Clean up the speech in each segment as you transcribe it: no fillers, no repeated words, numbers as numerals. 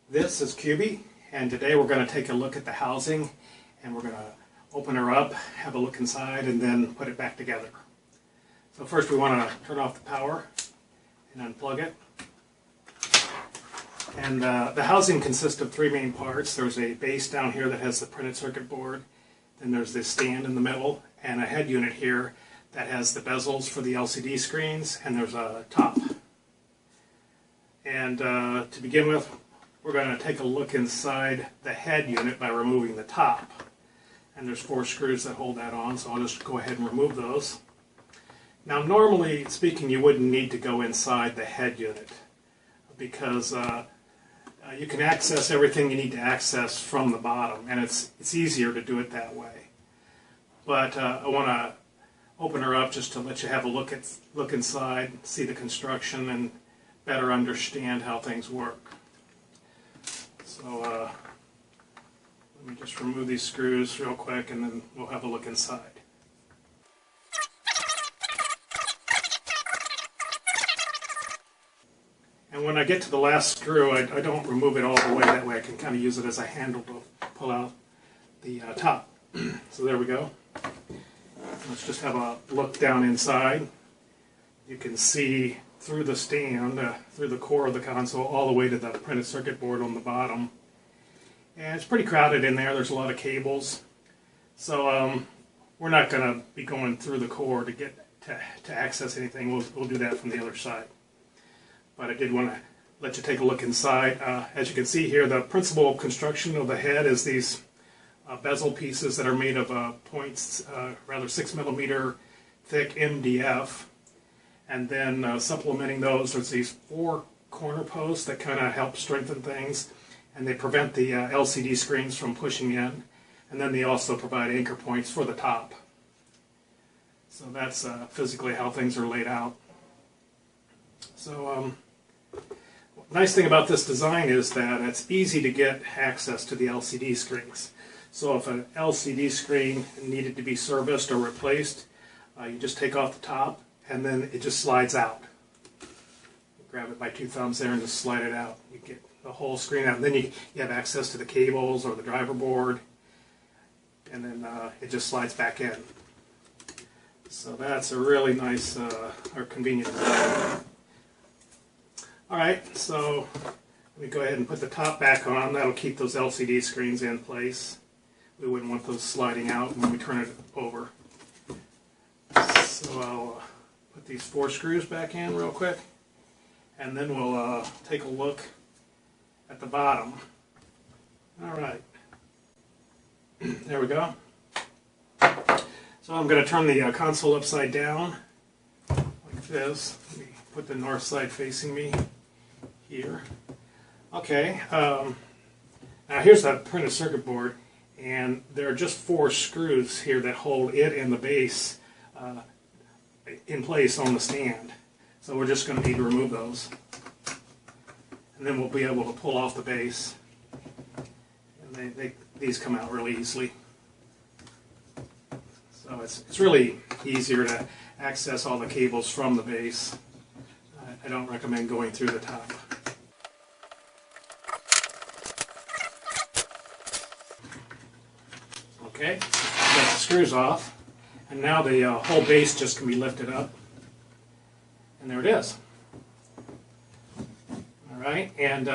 This is Quby, and today we're going to take a look at the housing, and we're going to open her up, have a look inside, and then put it back together. So first we want to turn off the power and unplug it. And the housing consists of three main parts. There's a base down here that has the printed circuit board, then there's this stand in the middle, and a head unit here that has the bezels for the LCD screens, and there's a top. And to begin with, we're going to take a look inside the head unit by removing the top. And there's 4 screws that hold that on, so I'll just go ahead and remove those. Now normally speaking, you wouldn't need to go inside the head unit because you can access everything you need to access from the bottom, and it's easier to do it that way. But I want to open her up just to let you have a look inside, see the construction, and better understand how things work. So let me just remove these screws real quick and then we'll have a look inside. And when I get to the last screw, I don't remove it all the way. That way I can kind of use it as a handle to pull out the top. So there we go. Let's just have a look down inside. You can see through the stand, through the core of the console, all the way to the printed circuit board on the bottom. And it's pretty crowded in there. There's a lot of cables. So we're not going to be going through the core to get to access anything. We'll do that from the other side. But I did want to let you take a look inside. As you can see here, the principal construction of the head is these bezel pieces that are made of rather 6 millimeter thick MDF. And then supplementing those, there's these 4 corner posts that kind of help strengthen things, and they prevent the LCD screens from pushing in. And then they also provide anchor points for the top. So that's physically how things are laid out. So nice thing about this design is that it's easy to get access to the LCD screens. So if an LCD screen needed to be serviced or replaced, you just take off the top, and then it just slides out. You grab it by 2 thumbs there and just slide it out. You get the whole screen out. And then you have access to the cables or the driver board, and then it just slides back in. So that's a really nice or convenient design. Alright, so let me go ahead and put the top back on. That'll keep those LCD screens in place. We wouldn't want those sliding out when we turn it over. So I'll put these 4 screws back in real quick, and then we'll take a look at the bottom. Alright, there we go. So I'm going to turn the console upside down like this. Let me put the north side facing me here. Okay, now here's the printed circuit board, and there are just 4 screws here that hold it and the base in place on the stand. So we're just going to need to remove those. And then we'll be able to pull off the base. And these come out really easily. So it's really easier to access all the cables from the base. I don't recommend going through the top. Okay, got the screws off. And now the whole base just can be lifted up. And there it is. Alright, and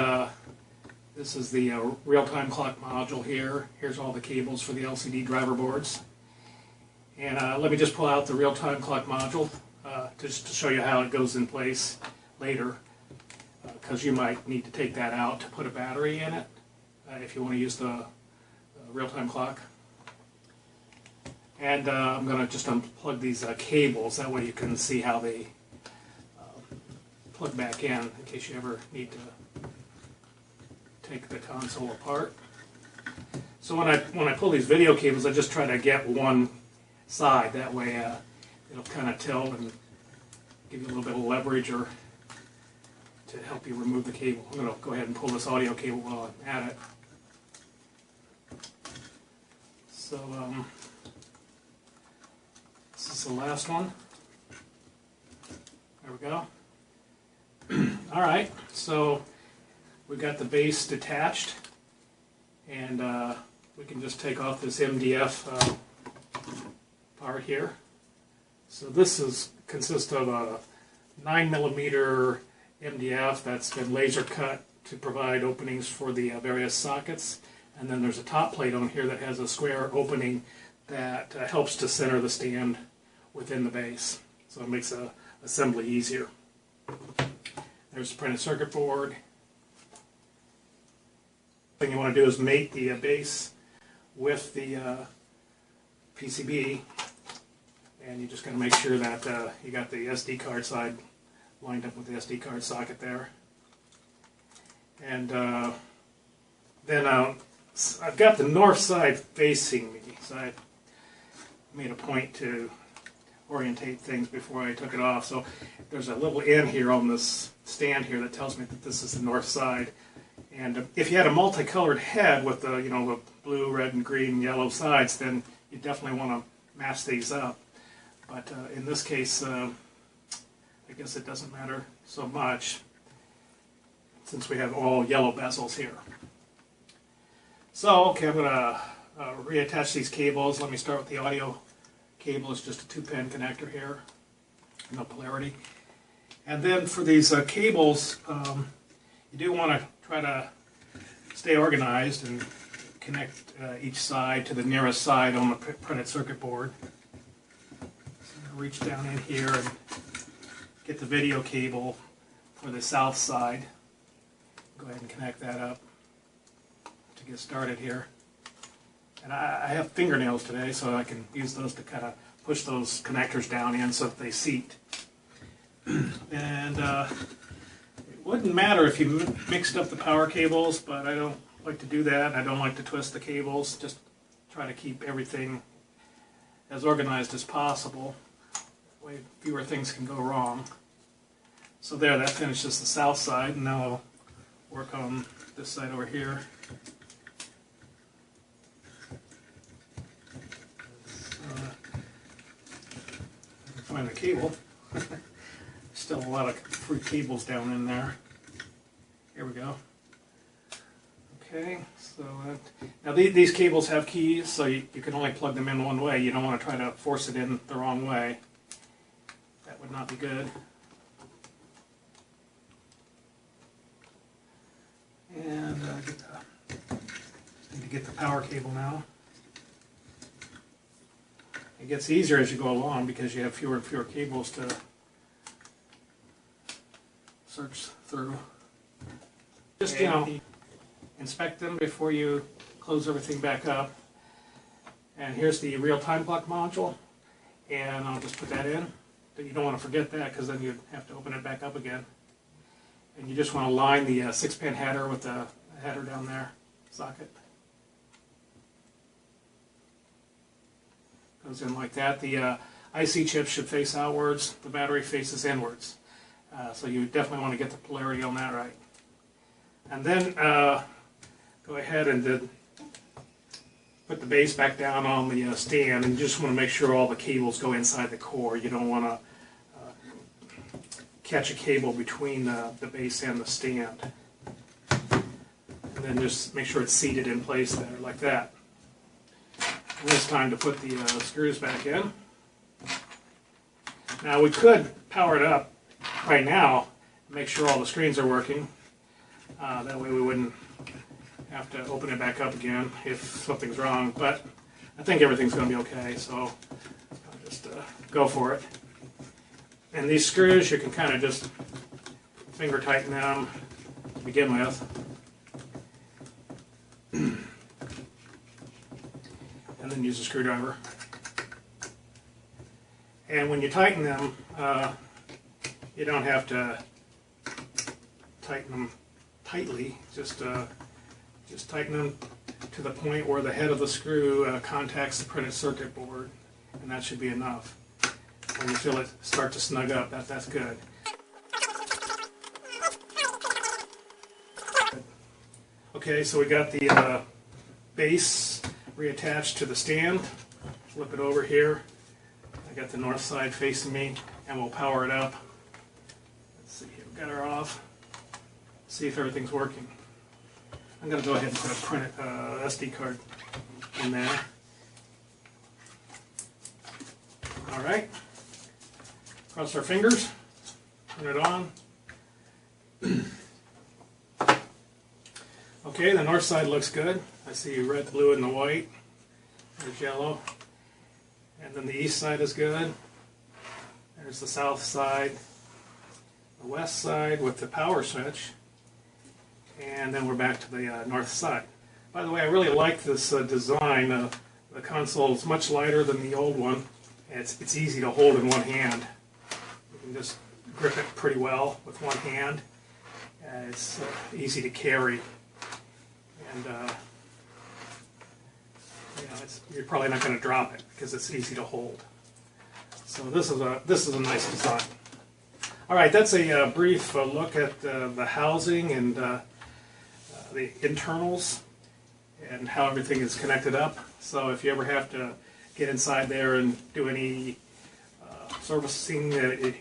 this is the real-time clock module here. Here's all the cables for the LCD driver boards. And let me just pull out the real-time clock module just to show you how it goes in place later. Because you might need to take that out to put a battery in it if you want to use the real-time clock. And I'm going to just unplug these cables, that way you can see how they plug back in case you ever need to take the console apart. So when I pull these video cables, I just try to get one side, that way it'll kind of tilt and give you a little bit of leverage or to help you remove the cable. I'm going to go ahead and pull this audio cable while I'm at it. So this is the last one. There we go. Alright, so we got the base detached, and we can just take off this MDF part here. So this consists of a 9mm MDF that's been laser cut to provide openings for the various sockets, and then there's a top plate on here that has a square opening that helps to center the stand within the base, so it makes assembly easier. There's the printed circuit board. The thing you want to do is mate the base with the PCB, and you just got to make sure that you got the SD card side lined up with the SD card socket there. And then I've got the north side facing me, so I made a point to orientate things before I took it off. So there's a little N here on this stand here that tells me that this is the north side. And if you had a multicolored head with the the blue, red, and green, yellow sides, then you definitely want to match these up. But in this case, I guess it doesn't matter so much since we have all yellow bezels here. So, okay, I'm going to reattach these cables. Let me start with the audio cable. It's just a 2-pin connector here, no polarity. And then for these cables, you do want to try to stay organized and connect each side to the nearest side on the printed circuit board. So I'm going to reach down in here and get the video cable for the south side. Go ahead and connect that up to get started here. And I have fingernails today, so I can use those to kind of push those connectors down in so that they seat. And it wouldn't matter if you mixed up the power cables, but I don't like to do that. I don't like to twist the cables. Just try to keep everything as organized as possible. That way fewer things can go wrong. So there, that finishes the south side, and now I'll work on this side over here. Find the cable. Still a lot of free cables down in there. Here we go. Okay, so now these cables have keys, so you can only plug them in one way. You don't want to try to force it in the wrong way. That would not be good. And need to get the power cable now. It gets easier as you go along because you have fewer and fewer cables to search through. Just, inspect them before you close everything back up. And here's the real-time clock module, and I'll just put that in. But you don't want to forget that because then you'd have to open it back up again. And you just want to line the 6-pin header with the header down there, socket. Goes in like that. The IC chip should face outwards, the battery faces inwards. So you definitely want to get the polarity on that right. And then go ahead and then put the base back down on the stand, and you just want to make sure all the cables go inside the core. You don't want to catch a cable between the base and the stand. And then just make sure it's seated in place there, like that. And it's time to put the screws back in. Now we could power it up right now, make sure all the screens are working. That way we wouldn't have to open it back up again if something's wrong. But I think everything's going to be okay, so I'll just go for it. And these screws, you can kind of just finger tighten them to begin with. And then use a screwdriver. And when you tighten them, you don't have to tighten them tightly. Just tighten them to the point where the head of the screw contacts the printed circuit board, and that should be enough. When you feel it start to snug up, that's good. Okay, so we got the base reattached to the stand. Flip it over here. I got the north side facing me, and we'll power it up. Let's see here, we got her off. See if everything's working. I'm going to go ahead and put a SD card in there. All right. Cross our fingers. Turn it on. Okay, the north side looks good. I see red, blue, and the white. There's yellow. And then the east side is good. There's the south side. The west side with the power switch. And then we're back to the north side. By the way, I really like this design. The console is much lighter than the old one. It's easy to hold in one hand. You can just grip it pretty well with one hand. It's easy to carry. And you're probably not going to drop it because it's easy to hold. So this is a nice design. All right, that's a brief look at the housing and the internals and how everything is connected up. So if you ever have to get inside there and do any servicing,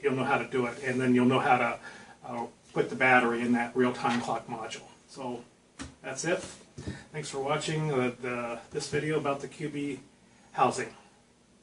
you'll know how to do it, and then you'll know how to put the battery in that real-time clock module. So that's it. Thanks for watching this video about the Quby housing.